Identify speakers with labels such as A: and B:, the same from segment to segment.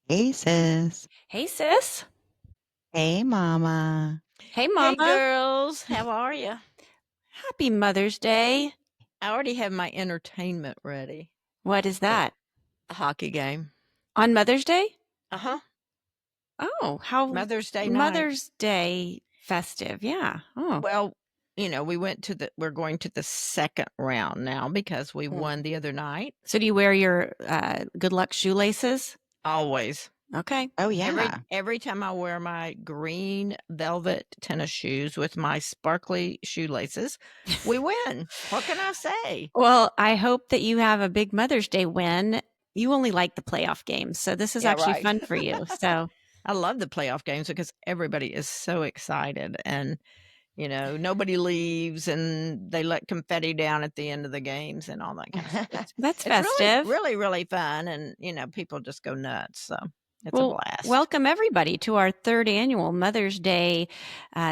A: Hey, sis.
B: Hey, sis.
A: Hey, mama.
B: Hey,
C: Hey
B: mama.
C: girls, how are you?
B: Happy Mother's Day.
C: I already have my entertainment ready.
B: What is
C: Yeah,
B: that?
C: a hockey game.
B: On Mother's Day?
C: Uh-huh.
B: Oh, how
C: Mother's Day night.
B: Mother's Day festive. Yeah. Oh.
C: Well, we're going to the second round now because we won the other night.
B: So do you wear your good luck shoelaces?
C: Always.
B: Okay.
A: Oh,
C: Every
A: yeah.
C: every time I wear my green velvet tennis shoes with my sparkly shoelaces, we win. What can I say?
B: Well, I hope that you have a big Mother's Day win. You only like the playoff games, so this is
C: Yeah,
B: actually
C: right.
B: fun for you. So,
C: I love the playoff games because everybody is so excited and nobody leaves and they let confetti down at the end of the games and all that kind of stuff. It's
B: that's
C: it's really,
B: festive.
C: really, really fun and people just go nuts. So it's a
B: Well,
C: blast.
B: welcome everybody to our third annual Mother's Day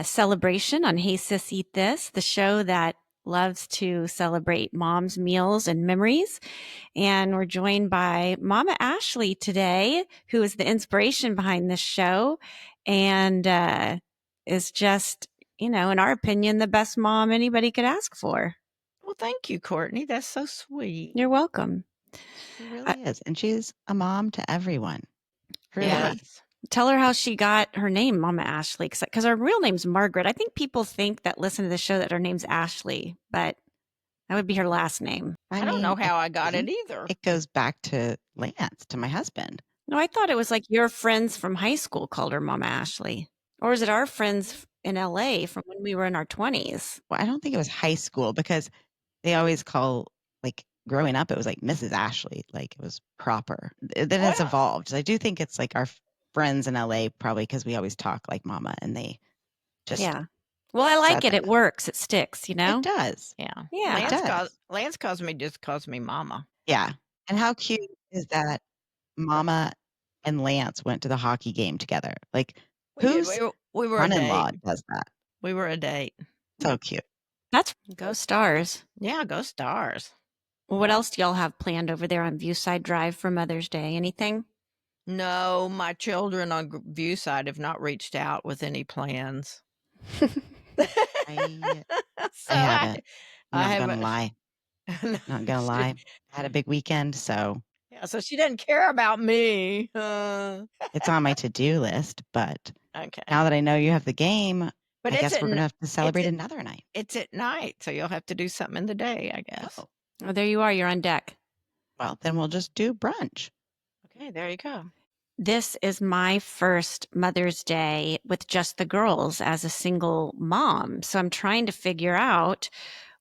B: celebration on Hey Sis, Eat This, the show that loves to celebrate mom's meals and memories. And we're joined by Momma Ashley today, who is the inspiration behind this show and is just, in our opinion, the best mom anybody could ask for.
C: Well, thank you, Courtney. That's so sweet.
B: You're welcome.
A: She
B: Uh,
A: really is. And she's a mom to everyone. Truly.
C: Yes.
B: Tell her how she got her name, Mama Ashley, because her real name's Margaret. I think people think that listen to the show that her name's Ashley, but that would be her last name.
C: I don't know
A: I
C: how I got it
A: think
C: either.
A: it goes back to Lance, to my husband.
B: No, I thought it was like your friends from high school called her Mama Ashley. Or is it our friends in LA from when we were in our 20s?
A: Well, I don't think it was high school because they always call, like, growing up, it was like Mrs. Ashley. Like, it was proper. Then it's
C: Well,
A: evolved. So I do think it's like our friends in LA, probably because we always talk like mama and they just
B: Yeah. Well, I like
A: said
B: it. It
A: that.
B: works. It sticks,
A: It does.
C: yeah.
A: It
B: Yeah.
A: does.
C: Lance calls me Mama.
A: Yeah. And how cute is that Mama and Lance went to the hockey game together? Like,
C: We did.
A: whose
C: We were a date.
A: son-in-law does that?
C: We were a date.
A: So cute.
B: That's go stars.
C: Yeah, go Stars.
B: Well, what else do y'all have planned over there on Viewside Drive for Mother's Day? Anything?
C: No, my children on Viewside have not reached out with any plans.
A: I
C: So
A: I haven't.
C: I
A: Not gonna
C: haven't.
A: lie. Not gonna
C: She-
A: lie. I had a big weekend, so
C: yeah, so she doesn't care about me.
A: it's on my to-do list, but
C: Okay,
A: now that I know you have the game,
C: but
A: I guess we're gonna have to celebrate another night.
C: it's at night, so you'll have to do something in the day, I guess.
A: Oh,
B: Oh, there you are. You're on deck.
A: well, then we'll just do brunch.
C: Okay, there you go.
B: This is my first Mother's Day with just the girls as a single mom. So I'm trying to figure out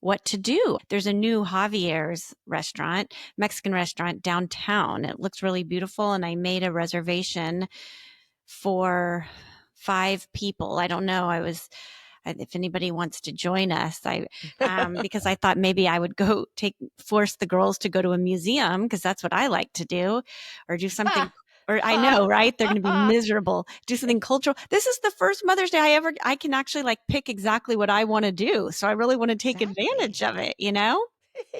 B: what to do. There's a new Javier's restaurant, Mexican restaurant downtown. It looks really beautiful. And I made a reservation for 5 people. I don't know. If anybody wants to join us, because I thought maybe I would force the girls to go to a museum because that's what I like to do, or do something. Or I know, right? They're going to be miserable. Do something cultural. This is the first Mother's Day I can actually like pick exactly what I want to do. So I really want to take
A: Exactly.
B: advantage of it, you know?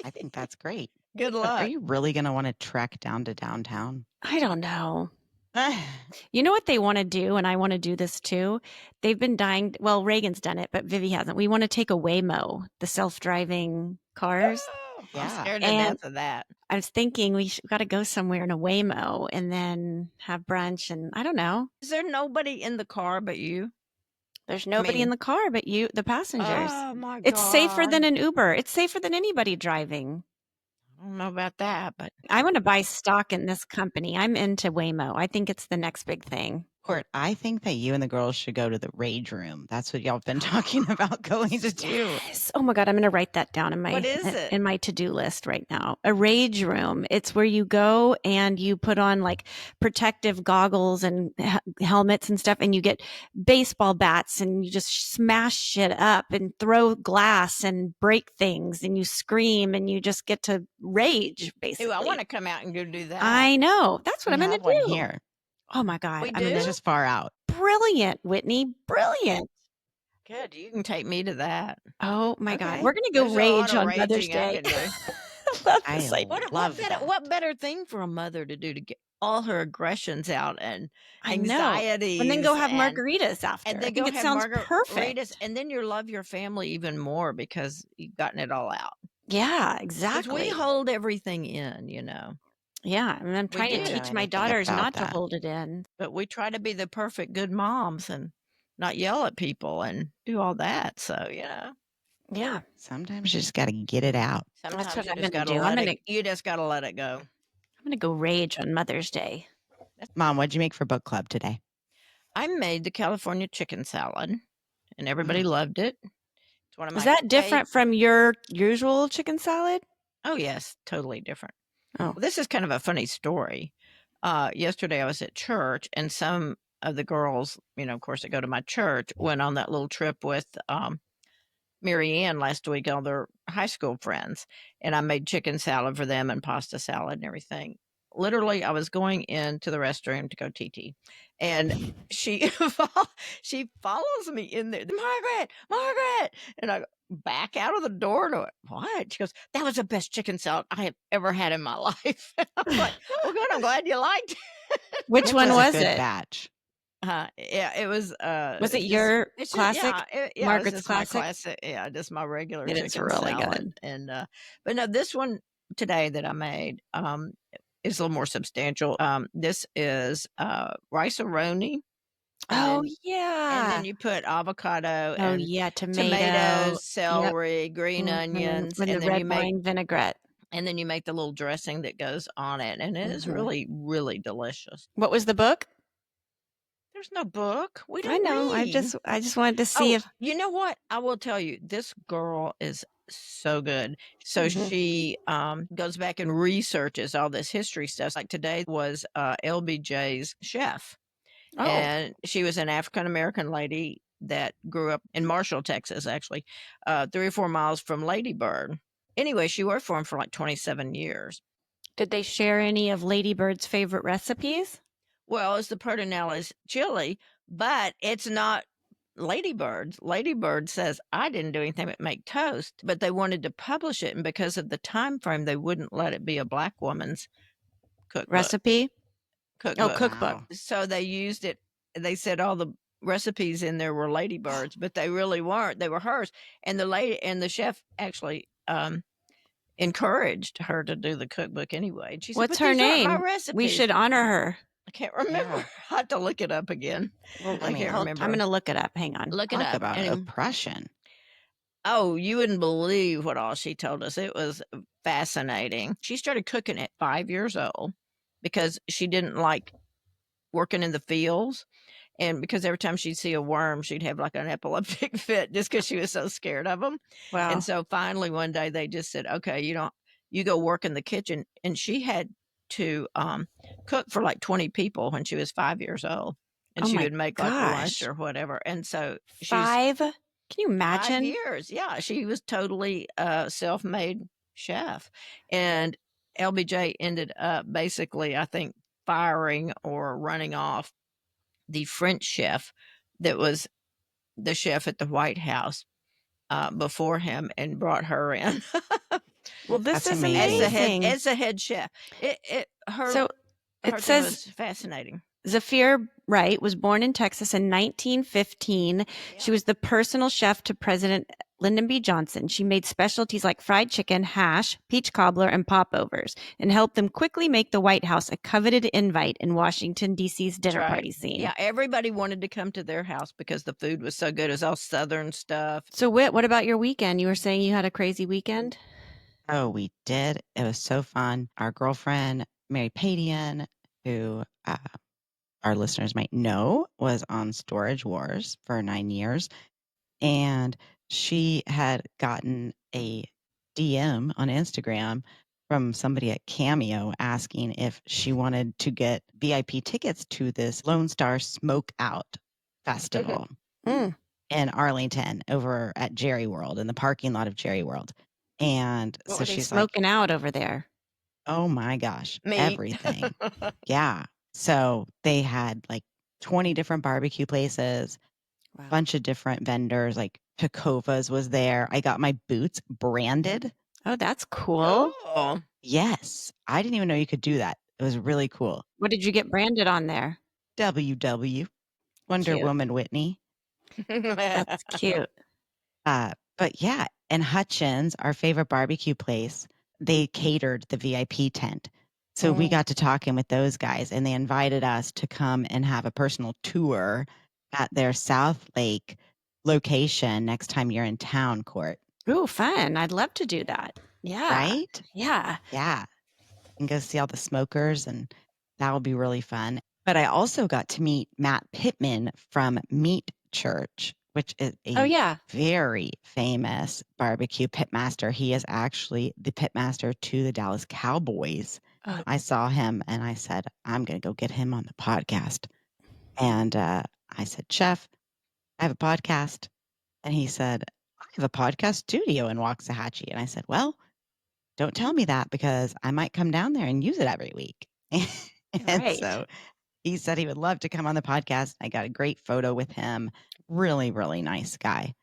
A: I think that's great.
C: Good
A: Are
C: luck.
A: you really gonna wanna trek down to downtown?
B: I don't know. You know what they want to do, and I want to do this too. They've been dying. Well, Reagan's done it, but Vivi hasn't. We want to take a Waymo, the self-driving cars.
C: Oh, I'm
A: Yeah.
C: scared to
B: And
C: death of that.
B: I was thinking we got to go somewhere in a Waymo and then have brunch. And I don't know.
C: Is there nobody in the car but you?
B: There's nobody in
C: mean-
B: the car but you, the passengers.
C: Oh my God!
B: It's safer than an Uber. It's safer than anybody driving.
C: I don't know about that, but
B: I want to buy stock in this company. I'm into Waymo. I think it's the next big thing.
A: Court, I think that you and the girls should go to the rage room. That's what y'all have been talking about going to do.
B: Yes. Oh my God. I'm going to write that down
C: What is it?
B: in my to-do list right now. A rage room. It's where you go and you put on like protective goggles and helmets and stuff, and you get baseball bats and you just smash shit up and throw glass and break things and you scream and you just get to rage basically.
C: Ooh, I want to come out and go do that.
B: I know. That's what
A: We
B: I'm going
A: have
B: to
A: one
B: do.
A: here.
B: Oh my God.
C: We
B: I'm
C: do?
B: gonna
A: It's just far out.
B: brilliant, Whitney. Brilliant.
C: Good. You can take me to that.
B: Oh my God.
C: Okay.
B: We're going to go
C: There's a lot
B: rage
C: of
B: on Mother's
C: raging I
B: Day.
C: can do.
B: Love
A: I
B: this idea.
A: love
C: What
A: that.
C: better thing for a mother to do to get all her aggressions out and
B: I know. And then go
C: anxieties
B: have margaritas after.
C: and
B: I
C: then
B: think
C: go
B: it
C: have
B: sounds
C: margaritas,
B: perfect.
C: and then you love your family even more because you've gotten it all out.
B: Yeah,
C: Because we
B: exactly.
C: hold everything in, you know.
B: Yeah, and I'm
C: We
B: trying to
A: I don't
C: do.
A: know
B: teach my
A: anything
B: daughters
A: about
B: not to
A: that.
B: hold it in.
C: But we try to be the perfect good moms and not yell at people and do all that. So, you know,
B: Yeah,
A: Sometimes you just gotta get it out.
B: that's
C: sometimes
B: what
C: you
B: I'm
C: just
B: gonna
C: gotta
B: do.
C: let it you just gotta let it go.
B: I'm gonna go rage on Mother's Day.
A: Mom, what'd you make for book club today?
C: I made the California chicken salad and everybody
A: Mm.
C: loved it. It's one of
B: Is
C: my
B: that different from your usual chicken salad?
C: Oh, yes, totally different.
B: Oh,
C: Well, this is kind of a funny story. Yesterday I was at church and some of the girls, you know, of course, that go to my church went on that little trip with Mary Ann last week, all their high school friends, and I made chicken salad for them and pasta salad and everything. Literally, I was going into the restroom to go TT, and she she follows me in there, Margaret, Margaret, and I back out of the door to it. What? She goes, that was the best chicken salad I have ever had in my life. And I'm like, well, good. I'm glad you liked it.
B: which
A: It
B: one
A: was a
B: was
A: good
B: it?
A: batch.
C: Yeah, it was,
B: Was it
C: just
B: your
C: it's just
B: classic?
C: yeah, it was
B: Margaret's
C: just my
B: classic?
C: classic just my regular
B: It is
C: chicken
B: really
C: salad,
B: good.
C: and, but no, this one today that I made, is a little more substantial. This is, rice-a-roni,
B: Oh,
C: and
B: yeah.
C: then you put avocado
B: Oh,
C: and
B: yeah, tomato.
C: tomatoes,
B: Yep.
C: celery, green
B: Mhm,
C: onions,
B: with the red wine vinaigrette.
C: and then you make the little dressing that goes on it, and it is
B: Mhm.
C: really, really delicious.
B: What was the book?
C: There's no book. We
B: I
C: don't
B: know,
C: read.
B: I just wanted to see
C: Oh,
B: if
C: you know what? I will tell you, this girl is so good. So
B: Mhm.
C: she goes back and researches all this history stuff. Like today was LBJ's chef,
B: Oh,
C: and she was an African American lady that grew up in Marshall, Texas, actually, 3 or 4 miles from Lady Bird. Anyway, she worked for him for like 27 years.
B: did they share any of Lady Bird's favorite recipes?
C: Well, it's the Perdonella's chili, but it's not Ladybird's. Ladybird says, I didn't do anything but make toast, but they wanted to publish it, and because of the time frame, they wouldn't let it be a black woman's cookbook.
B: Recipe? Oh,
C: Cookbook.
B: cookbook.
A: Wow.
C: So they used it. They said all the recipes in there were Ladybird's, but they really weren't. They were hers. And the chef actually encouraged her to do the cookbook anyway. And she said,
B: What's
C: "But
B: her
C: these aren't my
B: name? We
C: recipes."
B: should honor her.
C: I can't remember.
A: Yeah.
C: I have to look it up again.
B: Well,
A: I
C: I
A: mean,
C: can't
B: I'm
C: remember.
B: gonna look it up. Hang on.
C: Look it
A: talk
C: up.
A: about
C: And
A: oppression.
C: oh, you wouldn't believe what all she told us. It was fascinating. She started cooking at 5 years old because she didn't like working in the fields. And because every time she'd see a worm, she'd have like an epileptic fit just because she was so scared of them. And
B: Wow.
C: so finally one day they just said, okay, you go work in the kitchen. And she had to cook for like 20 people when she was 5 years old. And
B: Oh
C: she
B: my
C: would make like lunch
B: gosh.
C: or whatever. And so she's
B: 5? Can you
C: 5
B: imagine?
C: years. Yeah, she was totally a self-made chef. And LBJ ended up basically, I think, firing or running off the French chef that was the chef at the White House before him and brought her in
B: Well, this
A: That's
B: is
A: amazing.
B: amazing.
C: as a head chef.
B: So
C: Her
B: it
C: thing
B: says
C: was fascinating.
B: Zafir Wright was born in Texas in 1915. She
C: Yeah,
B: was the personal chef to President Lyndon B. Johnson. She made specialties like fried chicken, hash, peach cobbler, and popovers, and helped them quickly make the White House a coveted invite in Washington, D.C.'s
C: that's
B: dinner
C: right.
B: party scene.
C: Yeah, everybody wanted to come to their house because the food was so good. It was all Southern stuff.
B: So, Whit, what about your weekend? You were saying you had a crazy weekend?
A: Oh, we did. It was so fun. Our girlfriend, Mary Padian, who our listeners might know, was on Storage Wars for 9 years. And she had gotten a DM on Instagram from somebody at Cameo asking if she wanted to get VIP tickets to this Lone Star Smokeout Festival
B: Mm.
A: in Arlington over at Jerry World, in the parking lot of Jerry World. And
B: What
A: so
B: were they
A: she's like,
B: smoking out over there?
A: oh my gosh,
C: Meat.
A: everything. Yeah. So they had like 20 different barbecue places,
B: Wow.
A: bunch of different vendors, like Tacova's was there. I got my boots branded.
B: Oh, that's cool.
C: Oh,
A: Yes. I didn't even know you could do that. It was really cool.
B: What did you get branded on there?
A: WW, Wonder
B: Cute.
A: Woman Whitney.
B: That's cute.
A: But yeah, and Hutchins, our favorite barbecue place, they catered the VIP tent. So we got to talking with those guys, and they invited us to come and have a personal tour at their South Lake location next time you're in town, Court.
B: Ooh, fun. I'd love to do that. Yeah.
A: Right?
B: Yeah.
A: Yeah. And go see all the smokers, and that will be really fun. But I also got to meet Matt Pittman from Meat Church, which is
B: Oh,
A: a
B: yeah.
A: very famous barbecue pitmaster. He is actually the pitmaster to the Dallas Cowboys.
B: Oh,
A: I saw him and I said, I'm going to go get him on the podcast. And I said, Chef, I have a podcast. And he said, I have a podcast studio in Waxahachie. And I said, well, don't tell me that because I might come down there and use it every week. And
B: right.
A: so he said he would love to come on the podcast. I got a great photo with him. Really, really nice guy.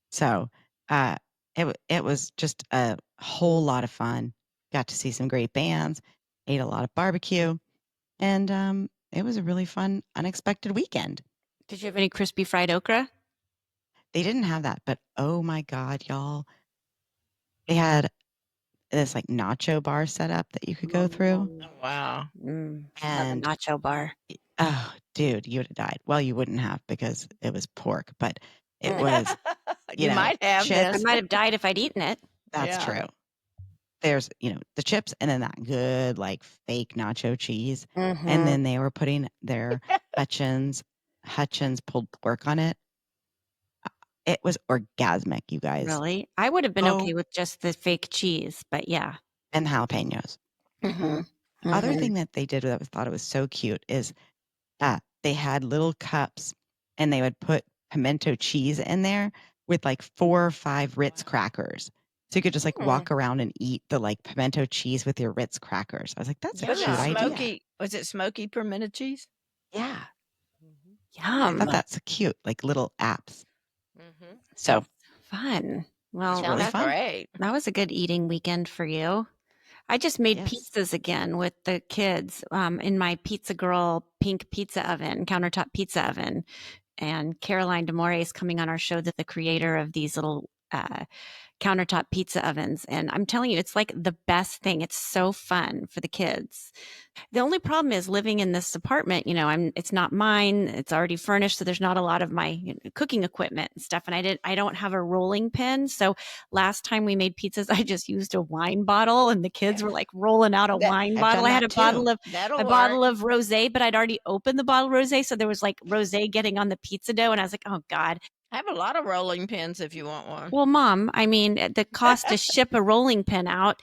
A: So it was just a whole lot of fun. Got to see some great bands, ate a lot of barbecue, and it was a really fun, unexpected weekend.
B: Did you have any crispy fried okra?
A: They didn't have that, but oh my God, y'all. They had this like nacho bar set up that you could go through.
C: Oh, wow.
B: Love a
A: And
B: nacho bar.
A: oh, dude, you would have died. Well, you wouldn't have because it was pork, but it was,
C: You might have
B: I
A: chips.
B: might have died if I'd eaten it.
A: That's
C: Yeah.
A: true. There's, the chips and then that good, like fake nacho cheese. And then they were putting their Hutchins pulled pork on it. It was orgasmic, you guys.
B: Really? I would have been
A: Oh,
B: okay with just the fake cheese, but yeah.
A: and jalapenos. Other thing that they did that I thought it was so cute is they had little cups and they would put pimento cheese in there with like 4 or 5 Ritz crackers. So you could just like walk around and eat the like pimento cheese with your Ritz crackers. I was like, that's a
C: Was
A: cute
C: it
A: idea.
C: smoky? Was it smoky pimento cheese?
A: Yeah. I
B: Yum.
A: thought that's cute, like little apps.
C: Mm-hmm.
A: So
B: Fun. Well,
A: it's really
C: Sounds
A: fun.
C: great.
B: that was a good eating weekend for you. I just made
A: Yes.
B: pizzas again with the kids in my Pizza Girl pink pizza oven, countertop pizza oven. And Caroline DeMore is coming on our show, that the creator of these little countertop pizza ovens. And I'm telling you, it's like the best thing. It's so fun for the kids. The only problem is living in this apartment, it's not mine. It's already furnished. So there's not a lot of my cooking equipment and stuff. And I don't have a rolling pin. So last time we made pizzas, I just used a wine bottle and the kids were like rolling out a wine
A: I've
B: bottle.
A: done
B: I had
A: that
B: a
A: too.
B: bottle of rosé, but I'd already opened the bottle of rosé. So there was like rosé getting on the pizza dough. And I was like, oh God.
C: I have a lot of rolling pins if you want one.
B: Well, Mom, I mean, the cost to ship a rolling pin out.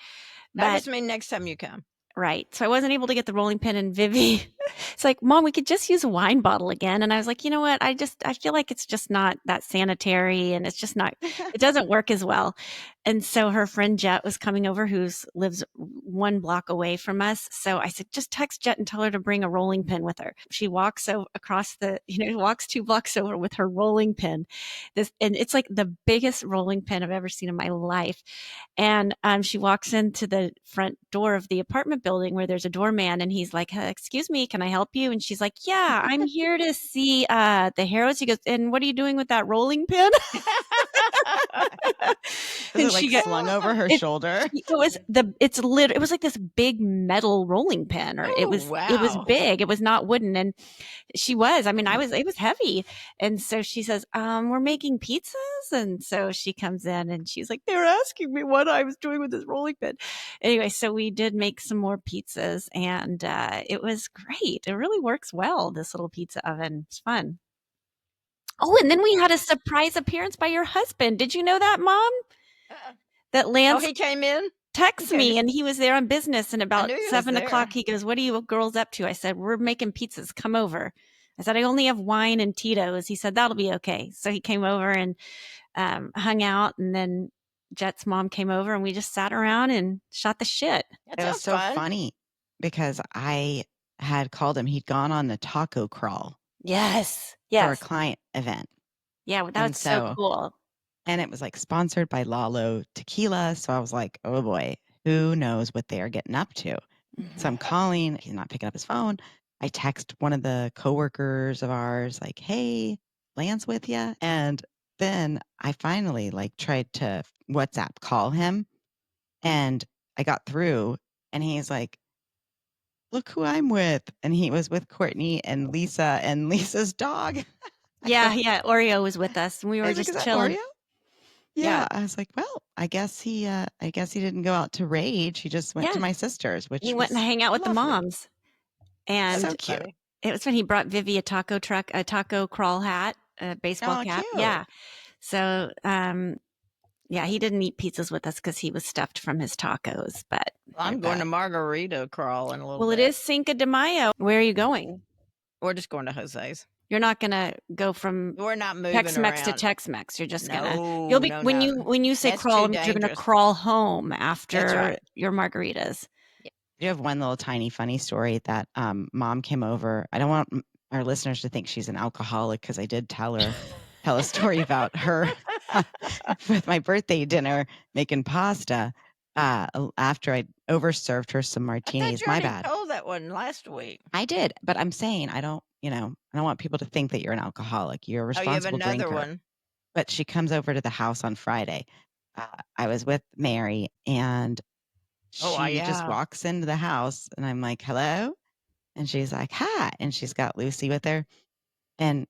C: That
B: But
C: just means next time you come.
B: right. So I wasn't able to get the rolling pin, and Vivi, it's like, Mom, we could just use a wine bottle again. And I was like, you know what? I feel like it's just not that sanitary, and it's just not, it doesn't work as well. And so her friend Jet was coming over, lives 1 block away from us. So I said, just text Jet and tell her to bring a rolling pin with her. She walks across walks 2 blocks over with her rolling pin. And it's like the biggest rolling pin I've ever seen in my life. And she walks into the front door of the apartment building where there's a doorman, and he's like, excuse me, can I help you? And she's like, yeah, I'm here to see the Harrows. He goes, and what are you doing with that rolling pin?
A: Is it like slung over her shoulder?
B: It was like this big metal rolling pin, or it was big. It was not wooden. And it was heavy. And so she says, we're making pizzas. And so she comes in and she's like, they were asking me what I was doing with this rolling pin. Anyway, so we did make some more pizzas, and it was great. It really works well, this little pizza oven. It's fun. Oh, and then we had a surprise appearance by your husband. Did you know that, Mom? That Lance
C: he came in?
B: texts me, and he was there on business, and about 7 o'clock he goes, what are you girls up to? I said, we're making pizzas. Come over. I said, I only have wine and Tito's. He said, that'll be okay. So he came over and hung out, and then Jet's mom came over, and we just sat around and shot the shit.
A: It was so funny because I had called him. He'd gone on the taco crawl.
B: Yes.
A: For a client event.
B: Yeah, that was so cool.
A: And it was like sponsored by Lalo Tequila. So I was like, oh boy, who knows what they are getting up to? So I'm calling, he's not picking up his phone. I text one of the coworkers of ours, like, hey, Lance with you. And then I finally tried to WhatsApp call him and I got through and he's like, look who I'm with. And he was with Courtney and Lisa and Lisa's dog.
B: Yeah. Oreo was with us and we
A: I
B: were
A: was like, is
B: just
A: that
B: chilling.
A: Oreo? Yeah. I was like, well, I guess he didn't go out to rage. He just went to
B: Yeah.
A: my sister's, which
B: He went and
A: was
B: hang out with the
A: lovely.
B: moms. And
A: So cute.
B: it was when he brought Vivi a taco crawl hat, a baseball
A: Oh,
B: cap.
A: cute.
B: Yeah. So, yeah, he didn't eat pizzas with us because he was stuffed from his tacos. But
C: I'm going to margarita crawl in a little bit.
B: it is Cinco de Mayo. Where are you going?
C: We're just going to Jose's.
B: You're not gonna go from
C: We're not moving
B: Tex-Mex to
C: around.
B: Tex-Mex. You're just gonna
C: No, no, no.
B: when you say
C: That's
B: crawl,
C: too
B: you're gonna
C: dangerous.
B: crawl home after
C: That's right.
B: your margaritas.
A: I do have one little tiny funny story that mom came over. I don't want our listeners to think she's an alcoholic because I did tell a story about her with my birthday dinner making pasta after I overserved her some
C: I thought
A: martinis.
C: you
A: My
C: already
A: bad.
C: told that one last week.
A: I did, but I'm saying I don't want people to think that you're an alcoholic. You're a
C: Oh, you have
A: responsible
C: another
A: drinker.
C: one.
A: But she comes over to the house on Friday. I was with Mary and she just walks into the house and I'm like, hello? And she's like, hi. And she's got Lucy with her. And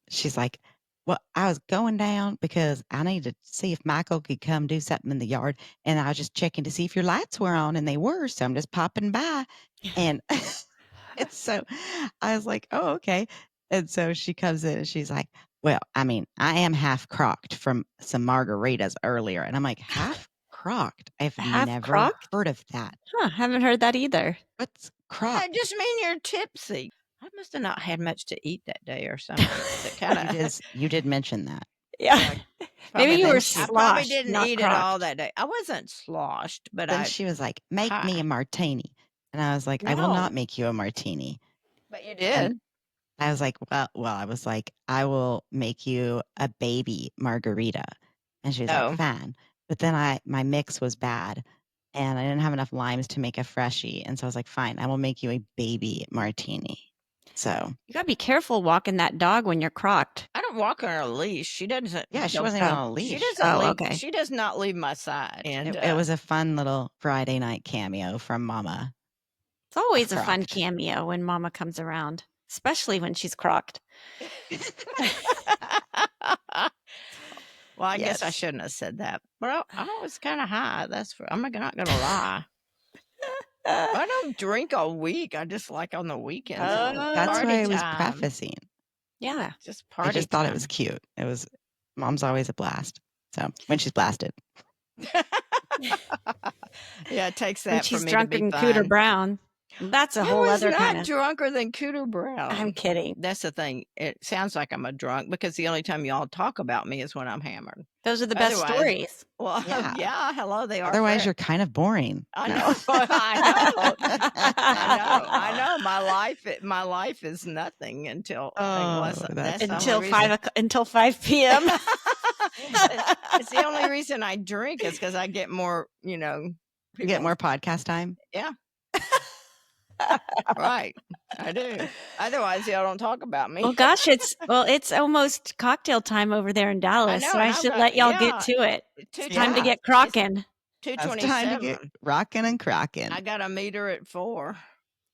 A: she's like, well, I was going down because I needed to see if Michael could come do something in the yard. And I was just checking to see if your lights were on and they were. So I'm just popping by. And it's so I was like, oh, okay. And so she comes in and she's like, well, I mean, I am half crocked from some margaritas earlier. And I'm like, half crocked? I've never
B: Half-Crocked?
A: heard of that.
B: Haven't heard that either.
A: What's
C: I
A: crocked?
C: just mean you're tipsy. I must have not had much to eat that day or something. That kind of.
A: You did mention that.
B: Yeah. Maybe you were
C: I probably
B: sloshed,
C: didn't
B: not
C: eat it all
B: crocked.
C: that day. I wasn't sloshed, but
A: Then she was like, make me a martini. And I was like, I will
B: No.
A: not make you a martini.
C: But you
A: And
C: did.
A: I was like, I was like, I will make you a baby margarita. And she was
C: Oh.
A: like, fine. But then my mix was bad and I didn't have enough limes to make a freshie. And so I was like, fine, I will make you a baby martini. So
B: You gotta be careful walking that dog when you're crocked.
C: I don't walk on a leash. She doesn't.
A: yeah, she wasn't even on a leash.
C: She doesn't
B: Oh,
C: leave.
B: okay.
C: She does not leave my side. And
A: It was a fun little Friday night cameo from Mama.
B: It's always a fun
A: Half-Crocked.
B: cameo when Mama comes around, especially when she's crocked.
C: Well, I guess I
A: Yes.
C: shouldn't have said that. But I was kind of high. I'm not going to lie. I don't drink all week. I just like on the weekends.
A: That's
C: party
A: why I was
C: time.
A: prefacing.
B: Yeah.
C: Just party
A: I just thought it
C: time.
A: was cute. It was Mom's always a blast. So when she's blasted.
C: Yeah, it takes
B: When
C: that for
B: she's
C: me to
B: drunk
C: be
B: in
C: fun.
B: Cooter Brown. That's a whole other kind
C: not
B: of.
C: drunker than Cooter Brown.
B: I'm kidding.
C: That's the thing. It sounds like I'm a drunk because the only time y'all talk about me is when I'm hammered.
B: Those are the best
C: Otherwise-
B: stories.
C: Well,
A: Yeah.
C: yeah, hello, they are.
A: Otherwise, you're kind of boring.
C: I
A: No.
C: know. I know. My life is nothing until unless
A: that's
C: that's the
B: until
C: only reason.
B: until 5 p.m.
C: It's the only reason I drink is because I get more,
A: You get
C: people-
A: more podcast time.
C: Yeah. Right. I do. Otherwise, y'all don't talk about me.
B: Well, gosh, it's almost cocktail time over there in Dallas,
C: know,
B: so
C: and
B: I
C: I've
B: should
C: got-
B: let y'all
C: yeah.
B: get to it.
C: It's
B: Time to
A: Yeah.
B: get crocking.
A: It's time to get
C: 2:27.
A: rocking and crocking.
C: I got a meter at 4.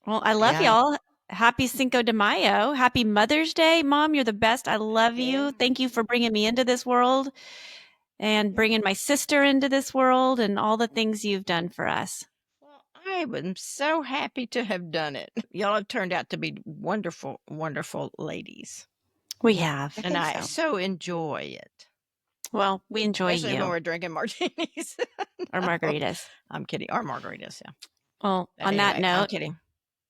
B: Well, I love
A: Yeah.
B: y'all. Happy Cinco de Mayo. Happy Mother's Day, Mom. You're the best. I love you.
C: you.
B: Thank you for bringing me into this world and bringing my sister into this world and all the things you've done for us.
C: Well, I am so happy to have done it. Y'all have turned out to be wonderful, wonderful ladies.
B: We have.
A: I
C: And
A: think
C: I
A: so.
C: so enjoy it.
B: Well, we enjoy
C: Especially when
B: you
C: we're drinking martinis.
B: or margaritas.
C: I'm kidding. Or margaritas, yeah.
B: Well,
C: But
B: on that
C: anyway, I'm
B: note,
C: kidding.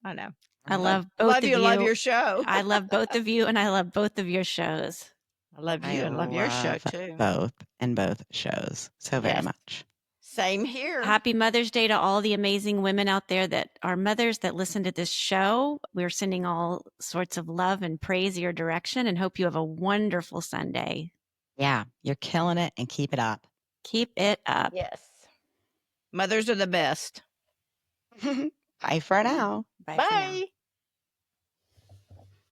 C: I know.
B: I love both of you.
C: Love your show.
B: I love both of you, and I love both of your shows.
C: I love you and love your show too.
A: Both shows so very
C: Yes.
A: much.
C: Same here.
B: Happy Mother's Day to all the amazing women out there that are mothers that listen to this show. We're sending all sorts of love and praise your direction and hope you have a wonderful Sunday.
A: Yeah, you're killing it and keep it up.
B: Keep it up.
C: Yes. Mothers are the best.
A: Bye for now.
B: Bye for now.
C: Bye.